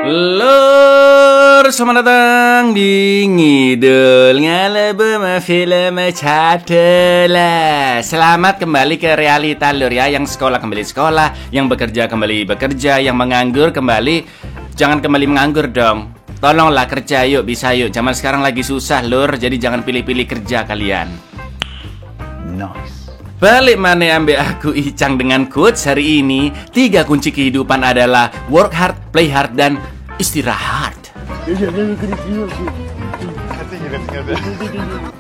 Lur, selamat datang di Ngidul Ngalebem Film Cadela. Selamat kembali ke realita lur ya. Yang sekolah kembali sekolah, yang bekerja kembali bekerja, yang menganggur kembali. Jangan kembali menganggur dong. Tolonglah kerja yuk, bisa yuk. Zaman sekarang lagi susah lur, jadi jangan pilih-pilih kerja kalian. Nice. Balik mana ambil aku Icang dengan quotes hari ini. 3 kunci kehidupan adalah work hard, play hard, dan istirahat.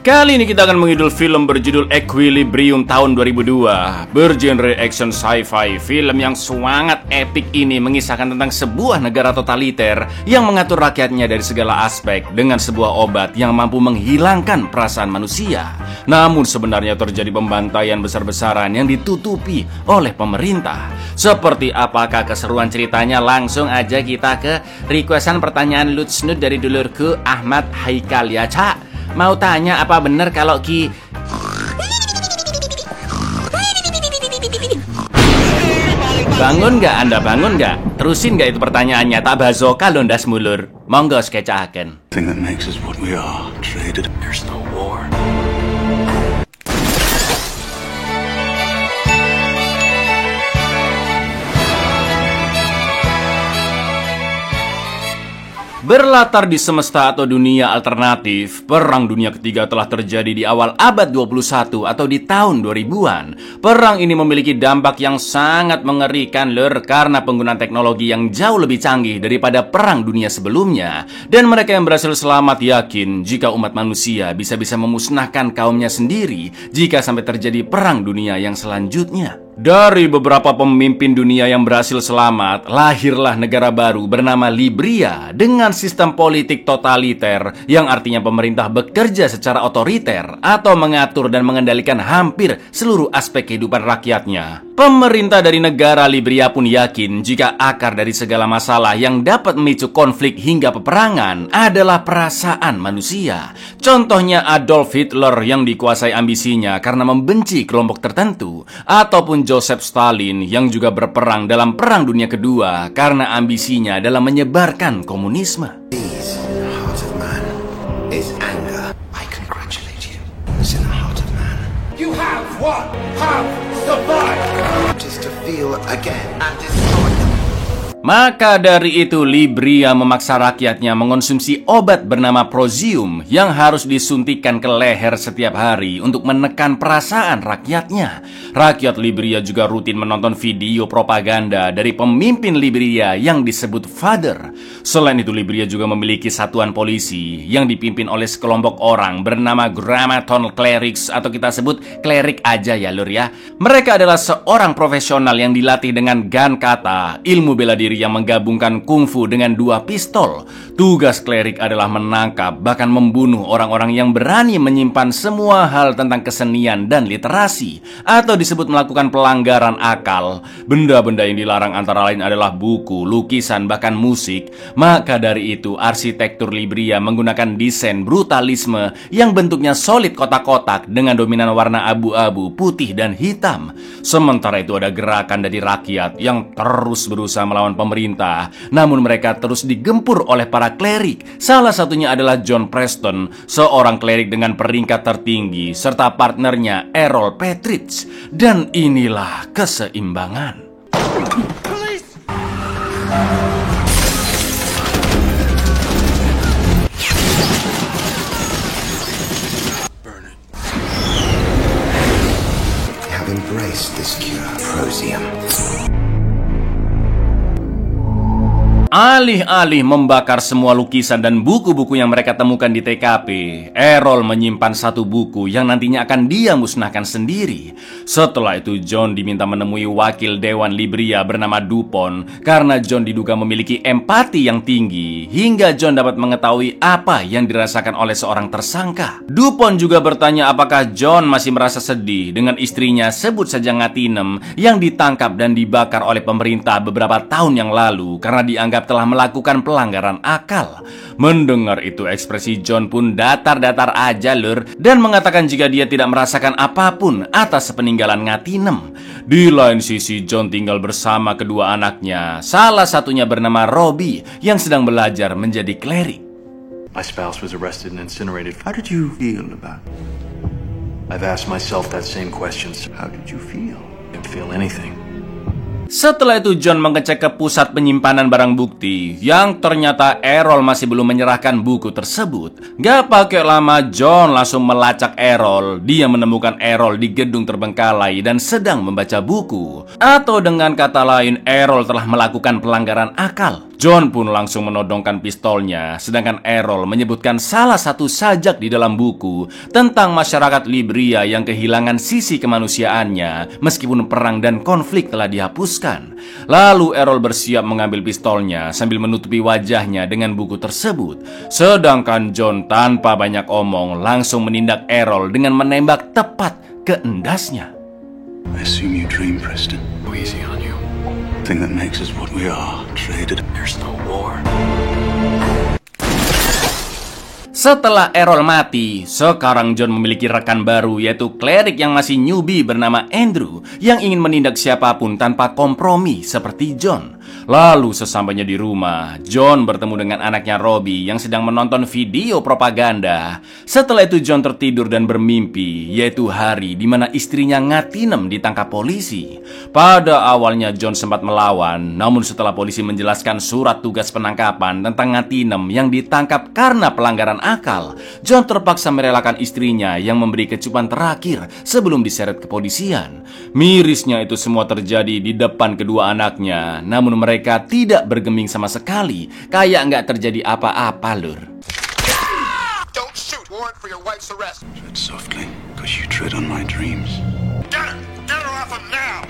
Kali ini kita akan mengidul film berjudul Equilibrium tahun 2002. Bergenre action sci-fi, film yang sangat epik ini mengisahkan tentang sebuah negara totaliter yang mengatur rakyatnya dari segala aspek dengan sebuah obat yang mampu menghilangkan perasaan manusia. Namun sebenarnya terjadi pembantaian besar-besaran yang ditutupi oleh pemerintah. Seperti apakah keseruan ceritanya? Langsung aja kita ke requestan pertanyaan lutsnud dari dulurku Ahmad Haikal ya, Cak. Mau tanya apa bener kalau Ki bangun nggak? Anda bangun nggak? Terusin nggak itu pertanyaannya? Tak bazoka londas mulur. Monggo skecahaken. Thing that makes us what we are. Traded. There's no war. Berlatar di semesta atau dunia alternatif, Perang Dunia Ketiga telah terjadi di awal abad 21 atau di tahun 2000-an. Perang ini memiliki dampak yang sangat mengerikan lur, karena penggunaan teknologi yang jauh lebih canggih daripada perang dunia sebelumnya. Dan mereka yang berhasil selamat yakin jika umat manusia bisa-bisa memusnahkan kaumnya sendiri jika sampai terjadi perang dunia yang selanjutnya. Dari beberapa pemimpin dunia yang berhasil selamat, lahirlah negara baru bernama Libria dengan sistem politik totaliter yang artinya pemerintah bekerja secara otoriter atau mengatur dan mengendalikan hampir seluruh aspek kehidupan rakyatnya. Pemerintah dari negara Libria pun yakin jika akar dari segala masalah yang dapat memicu konflik hingga peperangan adalah perasaan manusia. Contohnya Adolf Hitler yang dikuasai ambisinya karena membenci kelompok tertentu, ataupun Joseph Stalin yang juga berperang dalam Perang Dunia Kedua karena ambisinya dalam menyebarkan komunisme. Peace in the heart of man is anger. I congratulate you. It's in the heart of man. You have survived. Just to feel again and destroy them. Maka dari itu Libria memaksa rakyatnya mengonsumsi obat bernama Prozium yang harus disuntikkan ke leher setiap hari untuk menekan perasaan rakyatnya. Rakyat Libria juga rutin menonton video propaganda dari pemimpin Libria yang disebut Father. Selain itu Libria juga memiliki satuan polisi yang dipimpin oleh sekelompok orang bernama Grammaton Clerics, atau kita sebut klerik aja ya lur ya. Mereka adalah seorang profesional yang dilatih dengan gun kata, ilmu bela diri yang menggabungkan kungfu dengan 2 pistol. Tugas klerik adalah menangkap bahkan membunuh orang-orang yang berani menyimpan semua hal tentang kesenian dan literasi, atau disebut melakukan pelanggaran akal. Benda-benda yang dilarang antara lain adalah buku, lukisan, bahkan musik. Maka dari itu arsitektur Libria menggunakan desain brutalisme yang bentuknya solid kotak-kotak dengan dominan warna abu-abu, putih, dan hitam. Sementara itu ada gerakan dari rakyat yang terus berusaha melawan pemerintah, namun mereka terus digempur oleh para klerik. Salah satunya adalah John Preston, seorang klerik dengan peringkat tertinggi, serta partnernya Errol Partridge. Dan inilah keseimbangan. Burn it. Have embraced this cure, Prozium. Alih-alih membakar semua lukisan dan buku-buku yang mereka temukan di TKP, Errol menyimpan satu buku yang nantinya akan dia musnahkan sendiri. Setelah itu John diminta menemui wakil Dewan Libria bernama Dupont, karena John diduga memiliki empati yang tinggi hingga John dapat mengetahui apa yang dirasakan oleh seorang tersangka. Dupont juga bertanya apakah John masih merasa sedih dengan istrinya, sebut saja Ngatinem, yang ditangkap dan dibakar oleh pemerintah beberapa tahun yang lalu karena dianggap dianggap telah melakukan pelanggaran akal. Mendengar itu ekspresi John pun datar-datar aja lur, dan mengatakan jika dia tidak merasakan apapun atas peninggalan Ngatinem. Di lain sisi John tinggal bersama kedua anaknya, salah satunya bernama Robbie yang sedang belajar menjadi klerik. My spouse was arrested and incinerated. How did you feel about it? I've asked myself that same question. How did you feel? I didn't feel anything. Setelah itu John mengecek ke pusat penyimpanan barang bukti yang ternyata Errol masih belum menyerahkan buku tersebut. Gak pakai lama John langsung melacak Errol. Dia menemukan Errol di gedung terbengkalai dan sedang membaca buku. Atau dengan kata lain, Errol telah melakukan pelanggaran akal. John pun langsung menodongkan pistolnya, sedangkan Errol menyebutkan salah satu sajak di dalam buku tentang masyarakat Libria yang kehilangan sisi kemanusiaannya meskipun perang dan konflik telah dihapuskan. Lalu Errol bersiap mengambil pistolnya sambil menutupi wajahnya dengan buku tersebut. Sedangkan John tanpa banyak omong langsung menindak Errol dengan menembak tepat ke endasnya. I assume you dream, Preston. Go easy on you. The thing that makes us what we are, traded. There's no war. Setelah Errol mati, sekarang John memiliki rekan baru yaitu klerik yang masih newbie bernama Andrew yang ingin menindak siapapun tanpa kompromi seperti John. Lalu sesampainya di rumah, John bertemu dengan anaknya Robbie yang sedang menonton video propaganda. Setelah itu John tertidur dan bermimpi, yaitu hari di mana istrinya Ngatinem ditangkap polisi. Pada awalnya John sempat melawan, namun setelah polisi menjelaskan surat tugas penangkapan tentang Ngatinem yang ditangkap karena pelanggaran akal, John terpaksa merelakan istrinya yang memberi kecupan terakhir sebelum diseret kepolisian. Mirisnya itu semua terjadi di depan kedua anaknya, namun mereka tidak bergeming sama sekali, kayak nggak terjadi apa-apa lur. Don't shoot! Warrant for your wife's arrest. Tread softly, because you tread on my dreams. Get her! Get her off him now!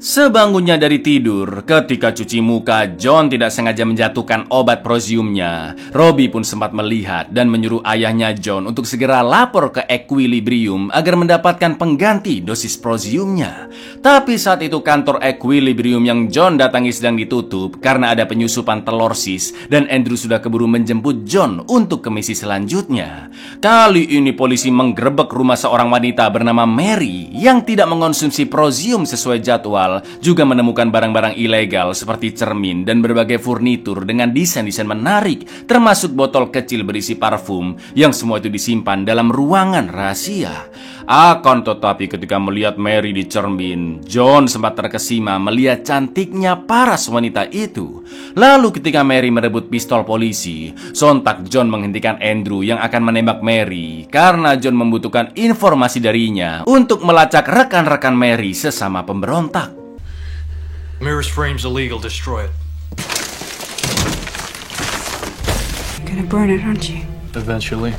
Sebangunnya dari tidur, ketika cuci muka, John tidak sengaja menjatuhkan obat proziumnya. Robbie pun sempat melihat dan menyuruh ayahnya John untuk segera lapor ke Equilibrium agar mendapatkan pengganti dosis proziumnya. Tapi saat itu kantor Equilibrium yang John datangi sedang ditutup karena ada penyusupan telur sis, dan Andrew sudah keburu menjemput John untuk ke misi selanjutnya. Kali ini polisi menggerebek rumah seorang wanita bernama Mary yang tidak mengonsumsi prozium sesuai jadwal, juga menemukan barang-barang ilegal seperti cermin dan berbagai furnitur dengan desain-desain menarik, termasuk botol kecil berisi parfum yang semua itu disimpan dalam ruangan rahasia. Akan tetapi ketika melihat Mary di cermin, John sempat terkesima melihat cantiknya paras wanita itu. Lalu ketika Mary merebut pistol polisi, sontak John menghentikan Andrew yang akan menembak Mary karena John membutuhkan informasi darinya untuk melacak rekan-rekan Mary sesama pemberontak. Mirror's frame's illegal. Destroy it. You're gonna burn it, aren't you? Eventually.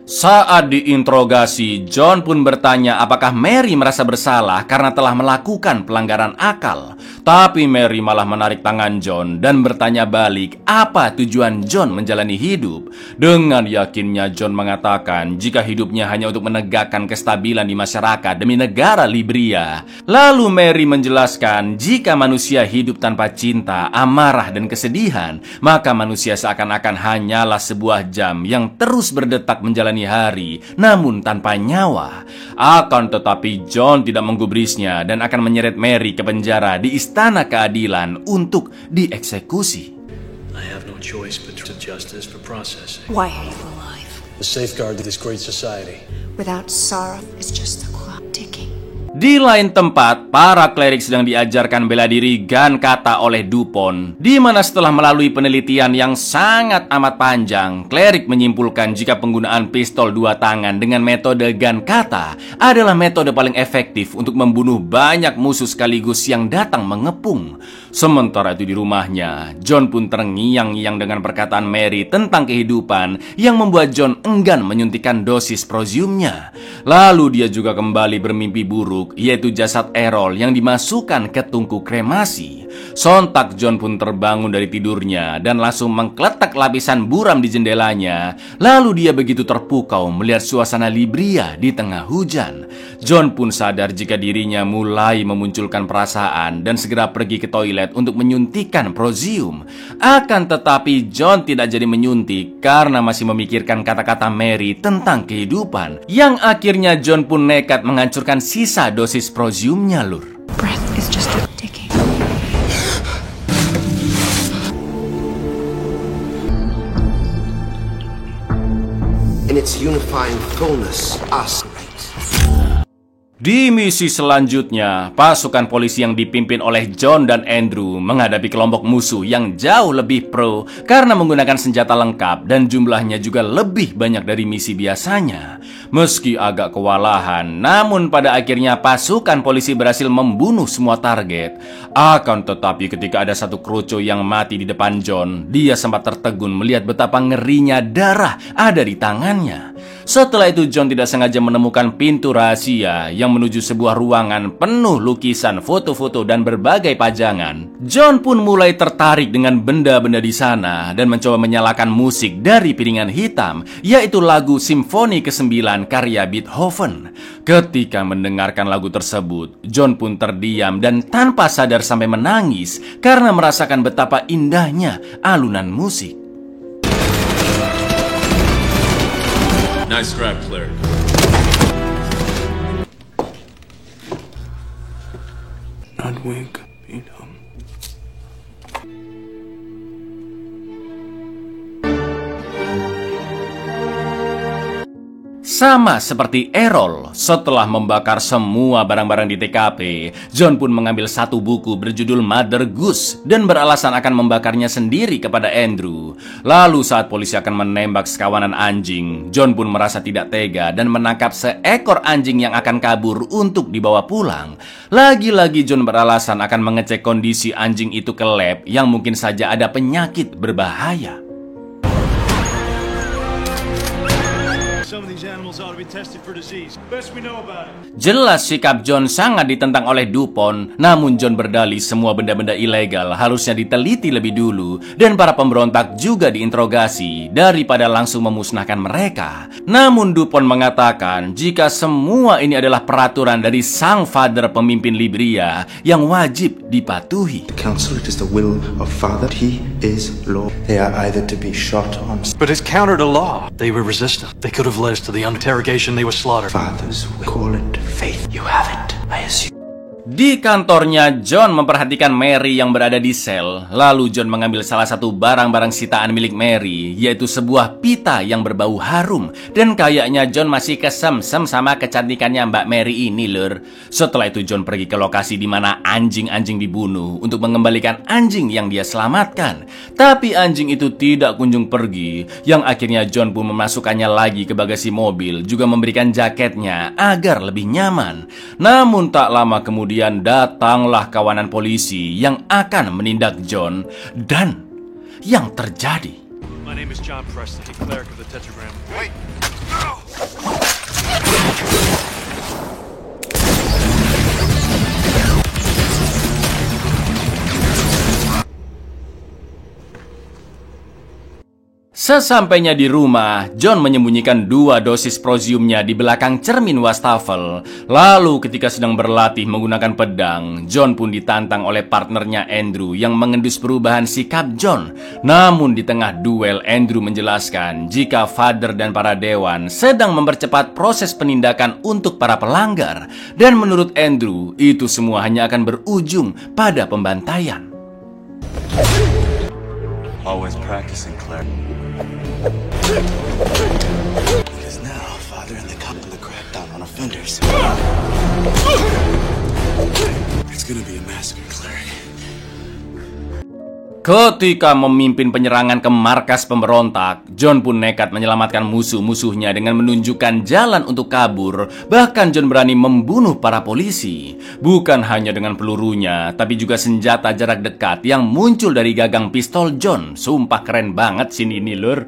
Saat diinterogasi, John pun bertanya apakah Mary merasa bersalah karena telah melakukan pelanggaran akal. Tapi Mary malah menarik tangan John dan bertanya balik apa tujuan John menjalani hidup. Dengan yakinnya John mengatakan jika hidupnya hanya untuk menegakkan kestabilan di masyarakat demi negara Libria. Lalu Mary menjelaskan jika manusia hidup tanpa cinta, amarah, dan kesedihan, maka manusia seakan-akan hanyalah sebuah jam yang terus berdetak menjalani hari, namun tanpa nyawa. Akan tetapi John tidak menggubrisnya dan akan menyeret Mary ke penjara di Istana Keadilan untuk dieksekusi. I have no choice but to justice for processing. Why are you alive? The safeguard of this great society. Without sorrow, it's just the clock ticking. Di lain tempat, para klerik sedang diajarkan bela diri Gun Kata oleh Dupont, di mana setelah melalui penelitian yang sangat amat panjang, klerik menyimpulkan jika penggunaan pistol dua tangan dengan metode Gun Kata adalah metode paling efektif untuk membunuh banyak musuh sekaligus yang datang mengepung. Sementara itu di rumahnya, John pun terngiang-ngiang dengan perkataan Mary tentang kehidupan yang membuat John enggan menyuntikkan dosis proziumnya. Lalu dia juga kembali bermimpi buruk, yaitu jasad Errol yang dimasukkan ke tungku kremasi. Sontak John pun terbangun dari tidurnya dan langsung mengkletak lapisan buram di jendelanya. Lalu dia begitu terpukau melihat suasana Libria di tengah hujan. John pun sadar jika dirinya mulai memunculkan perasaan dan segera pergi ke toilet untuk menyuntikkan Prozium. Akan tetapi John tidak jadi menyuntik karena masih memikirkan kata-kata Mary tentang kehidupan. Yang akhirnya John pun nekat menghancurkan sisa dosis Proziumnya, Lur. Breath is just a ticking. In its unifying fullness, us great. Di misi selanjutnya, pasukan polisi yang dipimpin oleh John dan Andrew menghadapi kelompok musuh yang jauh lebih pro karena menggunakan senjata lengkap dan jumlahnya juga lebih banyak dari misi biasanya. Meski agak kewalahan, namun pada akhirnya pasukan polisi berhasil membunuh semua target. Akan tetapi ketika ada satu kroco yang mati di depan John, dia sempat tertegun melihat betapa ngerinya darah ada di tangannya. Setelah itu John tidak sengaja menemukan pintu rahasia yang menuju sebuah ruangan penuh lukisan, foto-foto, dan berbagai pajangan. John pun mulai tertarik dengan benda-benda di sana dan mencoba menyalakan musik dari piringan hitam, yaitu lagu Simfoni ke-9 karya Beethoven. Ketika mendengarkan lagu tersebut, John pun terdiam dan tanpa sadar sampai menangis karena merasakan betapa indahnya alunan musik. Nice grab, Claire. Nudwig, Beatham. Sama seperti Errol, setelah membakar semua barang-barang di TKP, John pun mengambil satu buku berjudul Mother Goose dan beralasan akan membakarnya sendiri kepada Andrew. Lalu saat polisi akan menembak sekawanan anjing, John pun merasa tidak tega dan menangkap seekor anjing yang akan kabur untuk dibawa pulang. Lagi-lagi John beralasan akan mengecek kondisi anjing itu ke lab yang mungkin saja ada penyakit berbahaya. Some of these animals ought to be tested for disease. Best we know about it. Jelas sikap John sangat ditentang oleh DuPont, namun John berdalih semua benda-benda ilegal harusnya diteliti lebih dulu dan para pemberontak juga diinterogasi daripada langsung memusnahkan mereka. Namun DuPont mengatakan jika semua ini adalah peraturan dari sang father pemimpin Libria yang wajib dipatuhi. The council, it is the will of Father. He is Lord. They are either to be shot on. But it's counter to law. They were resistant. They could have led us to the interrogation. They were slaughtered. Fathers will call it faith. You have it, I assume. Di kantornya, John memperhatikan Mary yang berada di sel. Lalu John mengambil salah satu barang-barang sitaan milik Mary, yaitu sebuah pita yang berbau harum. Dan kayaknya John masih kesem-sem sama kecantikannya Mbak Mary ini, Lur. Setelah itu John pergi ke lokasi di mana anjing-anjing dibunuh untuk mengembalikan anjing yang dia selamatkan. Tapi anjing itu tidak kunjung pergi, yang akhirnya John pun memasukkannya lagi ke bagasi mobil, juga memberikan jaketnya agar lebih nyaman. Namun tak lama kemudian datanglah kawanan polisi yang akan menindak John, dan yang terjadi. My name is John Preston, the cleric of the Tetragram. Wait. Sesampainya di rumah, John menyembunyikan 2 dosis Proziumnya di belakang cermin wastafel. Lalu ketika sedang berlatih menggunakan pedang, John pun ditantang oleh partnernya Andrew yang mengendus perubahan sikap John. Namun di tengah duel, Andrew menjelaskan jika Father dan para dewan sedang mempercepat proses penindakan untuk para pelanggar. Dan menurut Andrew, itu semua hanya akan berujung pada pembantaian. Always practicing, Claire. Because now, Father and the cop and the crackdown on offenders. It's gonna be a massacre, Claire. Ketika memimpin penyerangan ke markas pemberontak, John pun nekat menyelamatkan musuh-musuhnya dengan menunjukkan jalan untuk kabur. Bahkan John berani membunuh para polisi. Bukan hanya dengan pelurunya, tapi juga senjata jarak dekat yang muncul dari gagang pistol John. Sumpah keren banget scene ini, Lur.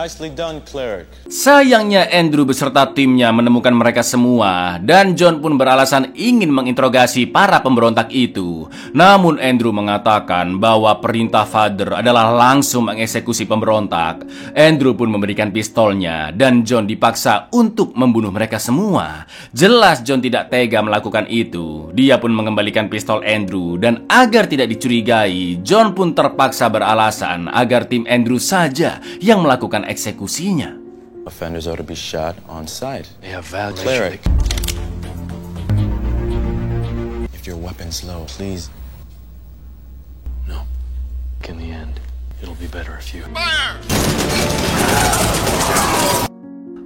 Nicely done, cleric. Sayangnya Andrew beserta timnya menemukan mereka semua dan John pun beralasan ingin menginterogasi para pemberontak itu. Namun Andrew mengatakan bahwa perintah Father adalah langsung mengeksekusi pemberontak. Andrew pun memberikan pistolnya dan John dipaksa untuk membunuh mereka semua. Jelas John tidak tega melakukan itu. Dia pun mengembalikan pistol Andrew dan agar tidak dicurigai, John pun terpaksa beralasan agar tim Andrew saja yang melakukan eksekusinya. Offenders ought to be shot on sight. They have value. Cleric. If your weapon's low, please. No. In the end, it'll be better if you...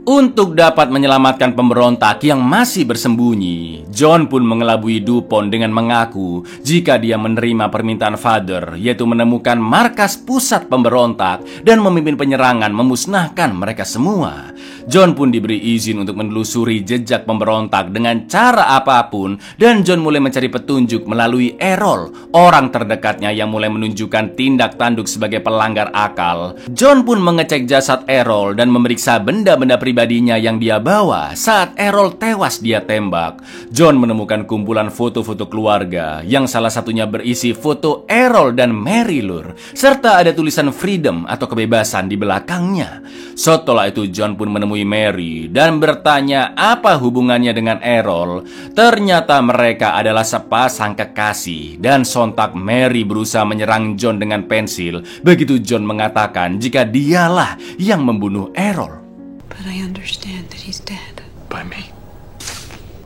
Untuk dapat menyelamatkan pemberontak yang masih bersembunyi, John pun mengelabui Dupont dengan mengaku jika dia menerima permintaan Father, yaitu menemukan markas pusat pemberontak dan memimpin penyerangan memusnahkan mereka semua. John pun diberi izin untuk menelusuri jejak pemberontak dengan cara apapun dan John mulai mencari petunjuk melalui Errol, orang terdekatnya yang mulai menunjukkan tindak tanduk sebagai pelanggar akal. John pun mengecek jasad Errol dan memeriksa benda-benda pribadinya yang dia bawa saat Errol tewas dia tembak. John menemukan kumpulan foto-foto keluarga yang salah satunya berisi foto Errol dan Mary Lure serta ada tulisan freedom atau kebebasan di belakangnya. Setelah itu John pun menemui Mary dan bertanya apa hubungannya dengan Errol. Ternyata mereka adalah sepasang kekasih dan sontak Mary berusaha menyerang John dengan pensil. Begitu John mengatakan jika dialah yang membunuh Errol. But I understand that he's dead. By me.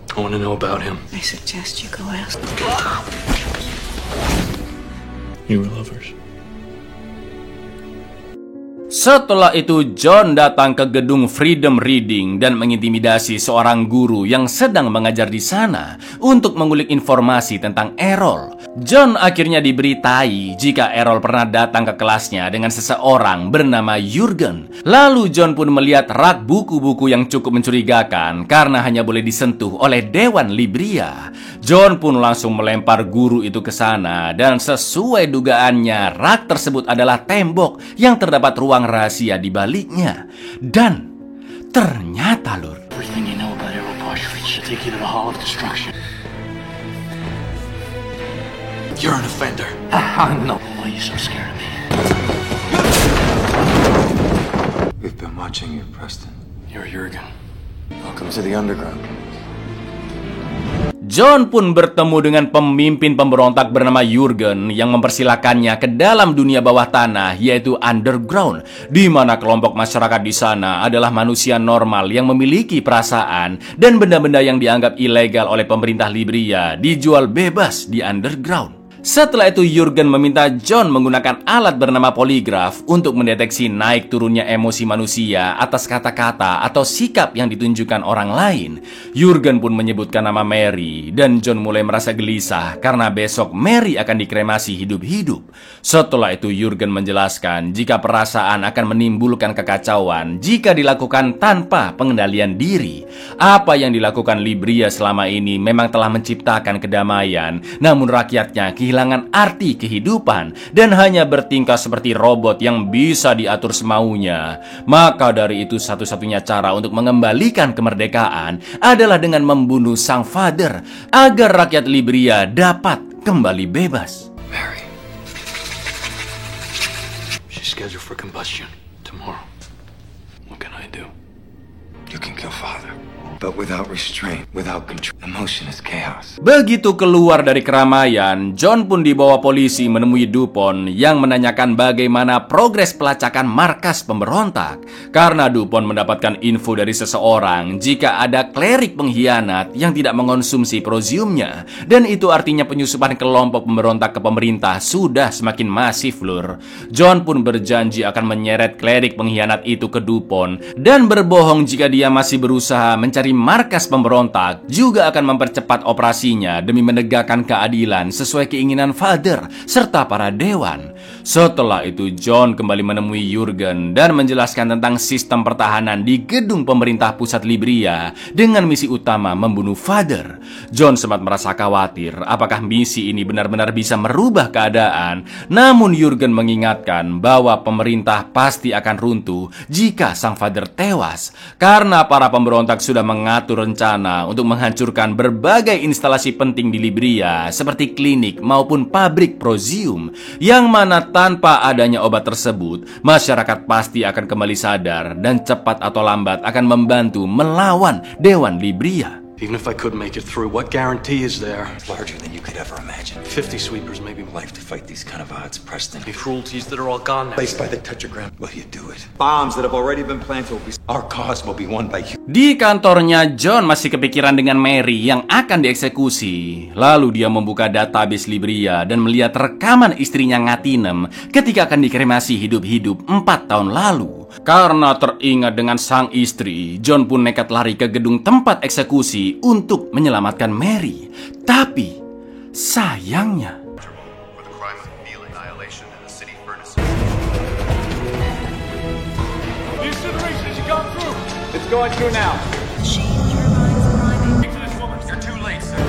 I want to know about him. I suggest you go ask. You were lovers. Setelah itu John datang ke gedung Freedom Reading dan mengintimidasi seorang guru yang sedang mengajar di sana untuk mengulik informasi tentang Errol. John akhirnya diberitai jika Errol pernah datang ke kelasnya dengan seseorang bernama Jurgen. Lalu John pun melihat rak buku-buku yang cukup mencurigakan karena hanya boleh disentuh oleh Dewan Libria. John pun langsung melempar guru itu ke sana dan sesuai dugaannya rak tersebut adalah tembok yang terdapat ruang rahasia di baliknya. Dan ternyata Lur, Everything you know about Errol Poshvich should take you to the Hall of Destruction. You're an offender. No, why are you so scared of me? We've been watching you, Preston. You're Jurgen. Welcome to the underground. John pun bertemu dengan pemimpin pemberontak bernama Jurgen yang mempersilakannya ke dalam dunia bawah tanah, yaitu underground, di mana kelompok masyarakat di sana adalah manusia normal yang memiliki perasaan dan benda-benda yang dianggap ilegal oleh pemerintah Libria dijual bebas di underground. Setelah itu Jurgen meminta John menggunakan alat bernama poligraf untuk mendeteksi naik turunnya emosi manusia atas kata-kata atau sikap yang ditunjukkan orang lain. Jurgen pun menyebutkan nama Mary dan John mulai merasa gelisah karena besok Mary akan dikremasi hidup-hidup. Setelah itu Jurgen menjelaskan jika perasaan akan menimbulkan kekacauan jika dilakukan tanpa pengendalian diri. Apa yang dilakukan Libria selama ini memang telah menciptakan kedamaian, namun rakyatnya kehilangan arti kehidupan dan hanya bertingkah seperti robot yang bisa diatur semaunya. Maka dari itu satu-satunya cara untuk mengembalikan kemerdekaan adalah dengan membunuh sang father agar rakyat Libria dapat kembali bebas. Mary. She's scheduled for combustion tomorrow. What can I do? You can kill father, but without restraint, without control. Emotion is chaos. Begitu keluar dari keramaian, John pun dibawa polisi menemui Dupont yang menanyakan bagaimana progres pelacakan markas pemberontak. Karena Dupont mendapatkan info dari seseorang jika ada klerik pengkhianat yang tidak mengonsumsi prosiumnya. Dan itu artinya penyusupan kelompok pemberontak ke pemerintah sudah semakin masif, Lur. John pun berjanji akan menyeret klerik pengkhianat itu ke Dupont dan berbohong jika dia masih berusaha mencari dari markas pemberontak juga akan mempercepat operasinya demi menegakkan keadilan sesuai keinginan Father serta para dewan. Setelah itu John kembali menemui Jurgen dan menjelaskan tentang sistem pertahanan di gedung pemerintah pusat Libria dengan misi utama membunuh Father. John sempat merasa khawatir apakah misi ini benar-benar bisa merubah keadaan, namun Jurgen mengingatkan bahwa pemerintah pasti akan runtuh jika sang Father tewas, karena para pemberontak sudah mengatur rencana untuk menghancurkan berbagai instalasi penting di Libria seperti klinik maupun pabrik Prozium, yang mana tanpa adanya obat tersebut, masyarakat pasti akan kembali sadar dan cepat atau lambat akan membantu melawan Dewan Libria. Even if I could make it through, what guarantee is there? Larger than you could ever imagine. 50 sweepers, maybe life to fight these kind of odds, Preston. The cruelties that are all gone now. Placed by the tetragram. Will you do it? Bombs that have already been planted will be... Our cause will be won by you. Di kantornya, John masih kepikiran dengan Mary yang akan dieksekusi. Lalu dia membuka database Libria dan melihat rekaman istrinya Ngatinem ketika akan dikremasi hidup-hidup 4 tahun lalu. Karena teringat dengan sang istri, John pun nekat lari ke gedung tempat eksekusi untuk menyelamatkan Mary. Tapi sayangnya, It's going through now. You're too late, sir.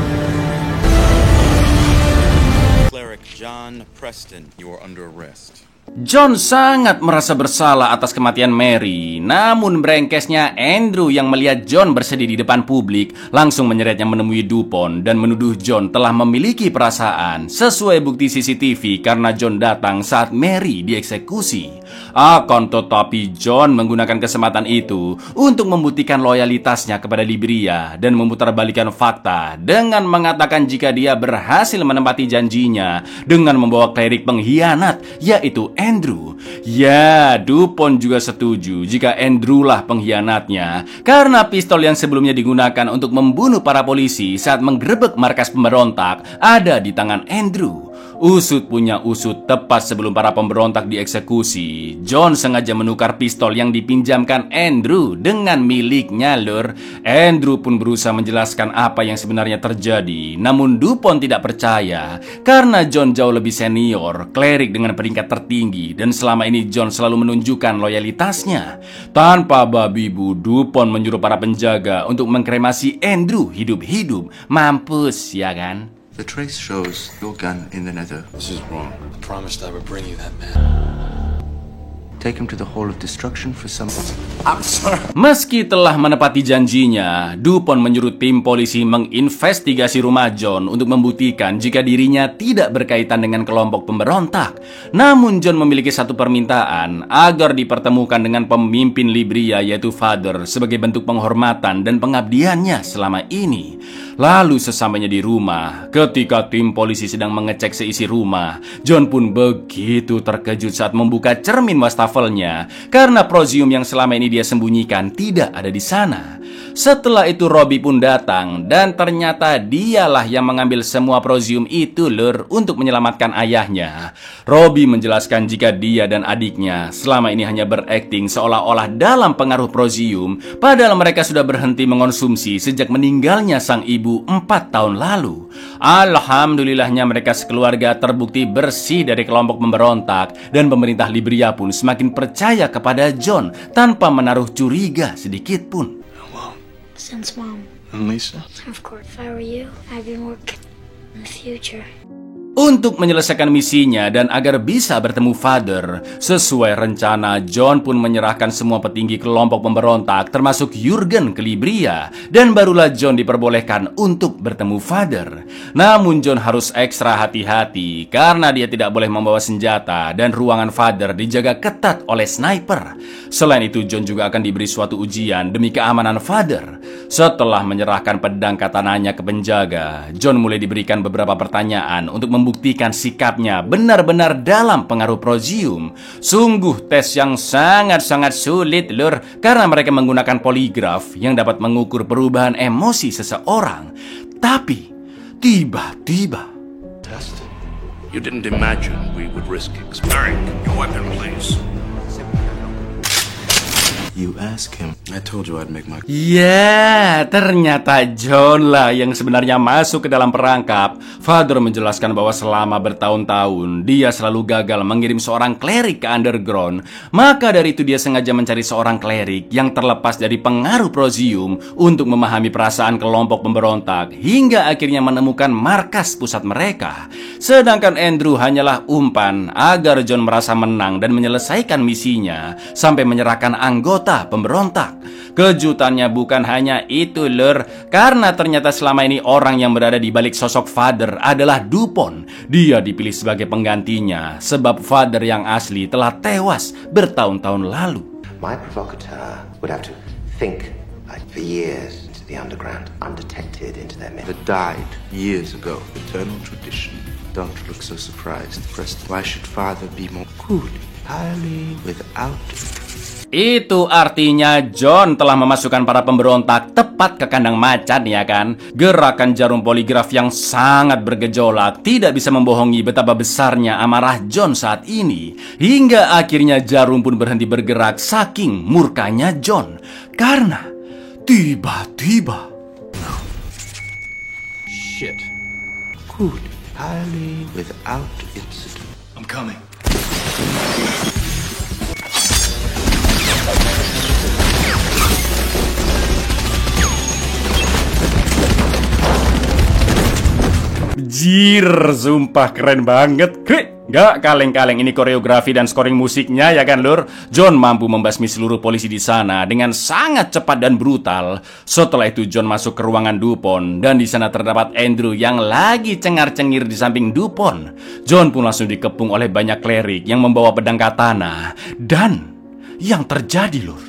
Cleric John Preston, you are under arrest. John sangat merasa bersalah atas kematian Mary. Namun brengkesnya Andrew yang melihat John bersedih di depan publik langsung menyeretnya menemui Dupont dan menuduh John telah memiliki perasaan sesuai bukti CCTV karena John datang saat Mary dieksekusi. Akan tetapi John menggunakan kesempatan itu untuk membuktikan loyalitasnya kepada Libria dan memutarbalikkan fakta dengan mengatakan jika dia berhasil menempati janjinya dengan membawa klerik pengkhianat, yaitu Andrew. Ya, Dupont juga setuju jika Andrew lah pengkhianatnya karena pistol yang sebelumnya digunakan untuk membunuh para polisi saat menggerebek markas pemberontak ada di tangan Andrew. Usut punya usut, tepat sebelum para pemberontak dieksekusi, John sengaja menukar pistol yang dipinjamkan Andrew dengan miliknya, lur. Andrew pun berusaha menjelaskan apa yang sebenarnya terjadi, namun Dupont tidak percaya karena John jauh lebih senior, klerik dengan peringkat tertinggi, dan selama ini John selalu menunjukkan loyalitasnya. Tanpa babi bu, Dupont menyuruh para penjaga untuk mengkremasi Andrew hidup-hidup. Mampus, ya kan? The trace shows your gun in the nether. This is wrong. I promised I would bring you that man. Take him to the Hall of Destruction for some... I'm sorry. Meski telah menepati janjinya, Dupont menyuruh tim polisi menginvestigasi rumah John untuk membuktikan jika dirinya tidak berkaitan dengan kelompok pemberontak. Namun John memiliki satu permintaan agar dipertemukan dengan pemimpin Libria, yaitu Father, sebagai bentuk penghormatan dan pengabdiannya selama ini. Lalu sesampainya di rumah, ketika tim polisi sedang mengecek seisi rumah, John pun begitu terkejut saat membuka cermin wastafelnya karena Prozium yang selama ini dia sembunyikan tidak ada di sana. Setelah itu Robbie pun datang dan ternyata dialah yang mengambil semua Prozium itu, lur, untuk menyelamatkan ayahnya. Robbie menjelaskan jika dia dan adiknya selama ini hanya berakting seolah-olah dalam pengaruh Prozium, padahal mereka sudah berhenti mengonsumsi sejak meninggalnya sang ibu 4 tahun lalu. Alhamdulillahnya mereka sekeluarga terbukti bersih dari kelompok pemberontak dan pemerintah Libria pun semakin percaya kepada John tanpa menaruh curiga sedikit pun. Since Mom. And Lisa? Of course, if I were you, I'd be more in the future. Untuk menyelesaikan misinya dan agar bisa bertemu Father, sesuai rencana John pun menyerahkan semua petinggi kelompok pemberontak termasuk Jurgen ke Libria, dan barulah John diperbolehkan untuk bertemu Father. Namun John harus ekstra hati-hati karena dia tidak boleh membawa senjata dan ruangan Father dijaga ketat oleh sniper. Selain itu John juga akan diberi suatu ujian demi keamanan Father. Setelah menyerahkan pedang katananya ke penjaga, John mulai diberikan beberapa pertanyaan untuk membuktikan sikapnya benar-benar dalam pengaruh Prozium. Sungguh tes yang sangat-sangat sulit, lur, karena mereka menggunakan poligraf yang dapat mengukur perubahan emosi seseorang. Tapi tiba-tiba, You didn't imagine we would risk expiring. Your weapon, please. You ask him. I told you I'd make my... Ya, ternyata John lah yang sebenarnya masuk ke dalam perangkap. Father menjelaskan bahwa selama bertahun-tahun dia selalu gagal mengirim seorang klerik ke underground. Maka dari itu dia sengaja mencari seorang klerik yang terlepas dari pengaruh Prozium untuk memahami perasaan kelompok pemberontak hingga akhirnya menemukan markas pusat mereka. Sedangkan Andrew hanyalah umpan agar John merasa menang dan menyelesaikan misinya sampai menyerahkan anggota pemberontak. Kejutannya bukan hanya itu, Lur, karena ternyata selama ini orang yang berada di balik sosok Father adalah Dupont. Dia dipilih sebagai penggantinya sebab Father yang asli telah tewas bertahun-tahun lalu. My provocateur would have to think for years into the underground, undetected into their midst. That died years ago. Eternal tradition. Don't look so surprised, Preston. Why should Father be more cool? Entirely without... Itu artinya John telah memasukkan para pemberontak tepat ke kandang macan, ya kan? Gerakan jarum poligraf yang sangat bergejolak tidak bisa membohongi betapa besarnya amarah John saat ini. Hingga akhirnya jarum pun berhenti bergerak saking murkanya John. Karena tiba-tiba... Shit. Cool. Entirely without incident. I'm coming. Jir, sumpah keren banget. Gak kaleng-kaleng ini koreografi dan scoring musiknya, ya kan, Lur? John mampu membasmi seluruh polisi di sana dengan sangat cepat dan brutal. Setelah itu John masuk ke ruangan Dupont dan di sana terdapat Andrew yang lagi cengar-cengir di samping Dupont. John pun langsung dikepung oleh banyak klerik yang membawa pedang katana. Dan yang terjadi, Lur,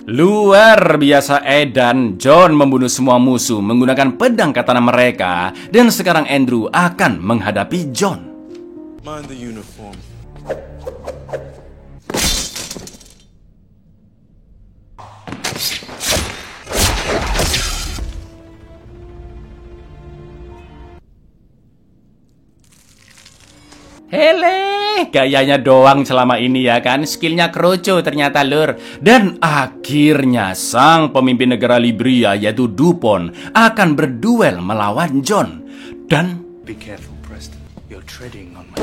luar biasa edan. John membunuh semua musuh menggunakan pedang katana mereka. Dan sekarang Andrew akan menghadapi John. Mind the uniform. Hele, gayanya doang selama ini, ya kan? Skillnya kroco ternyata, Lur. Dan akhirnya sang pemimpin negara Libria yaitu Dupont akan berduel melawan John. Dan Be careful, Preston. You're treading on my...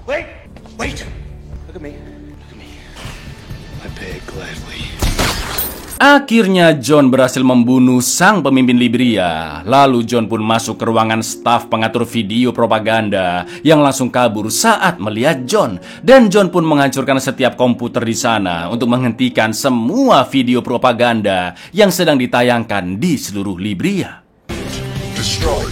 Wait! Look at me. I pay gladly. akhirnya John berhasil membunuh sang pemimpin Libria. Lalu John pun masuk ke ruangan staf pengatur video propaganda yang langsung kabur saat melihat John. Dan John pun menghancurkan setiap komputer di sana untuk menghentikan semua video propaganda yang sedang ditayangkan di seluruh Libria. Destroy.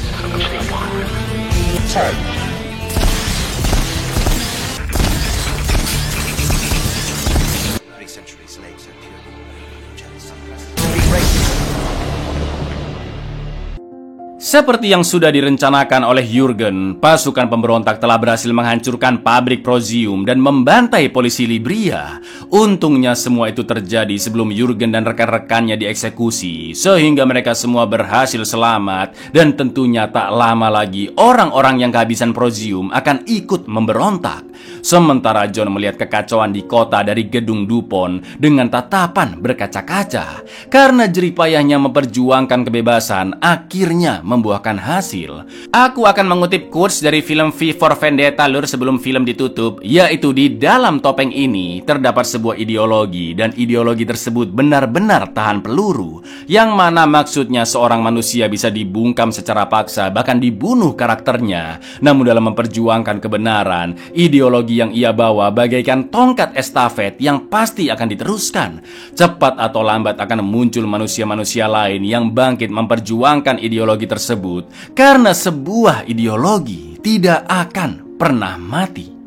Seperti yang sudah direncanakan oleh Jurgen, pasukan pemberontak telah berhasil menghancurkan pabrik Prozium dan membantai polisi Libria. Untungnya semua itu terjadi sebelum Jurgen dan rekan-rekannya dieksekusi, sehingga mereka semua berhasil selamat. Dan tentunya tak lama lagi orang-orang yang kehabisan Prozium akan ikut memberontak. Sementara John melihat kekacauan di kota dari gedung Dupont dengan tatapan berkaca-kaca. Karena jeripayahnya memperjuangkan kebebasan akhirnya membuahkan hasil. Aku akan mengutip quotes dari film V for Vendetta lur sebelum film ditutup, yaitu di dalam topeng ini terdapat sebuah ideologi dan ideologi tersebut benar-benar tahan peluru, yang mana maksudnya seorang manusia bisa dibungkam secara paksa, bahkan dibunuh karakternya. Namun dalam memperjuangkan kebenaran, ideologi yang ia bawa bagaikan tongkat estafet yang pasti akan diteruskan. Cepat atau lambat akan muncul manusia-manusia lain yang bangkit memperjuangkan ideologi tersebut, karena sebuah ideologi tidak akan pernah mati.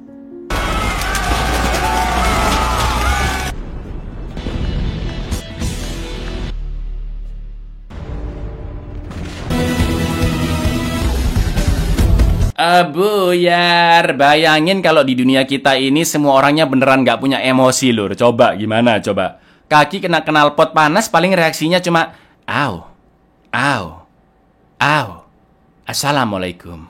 Buyar, bayangin kalau di dunia kita ini semua orangnya beneran nggak punya emosi, Lur. Coba, gimana coba? Kaki kena knalpot panas paling reaksinya cuma, au, au, au. Assalamualaikum.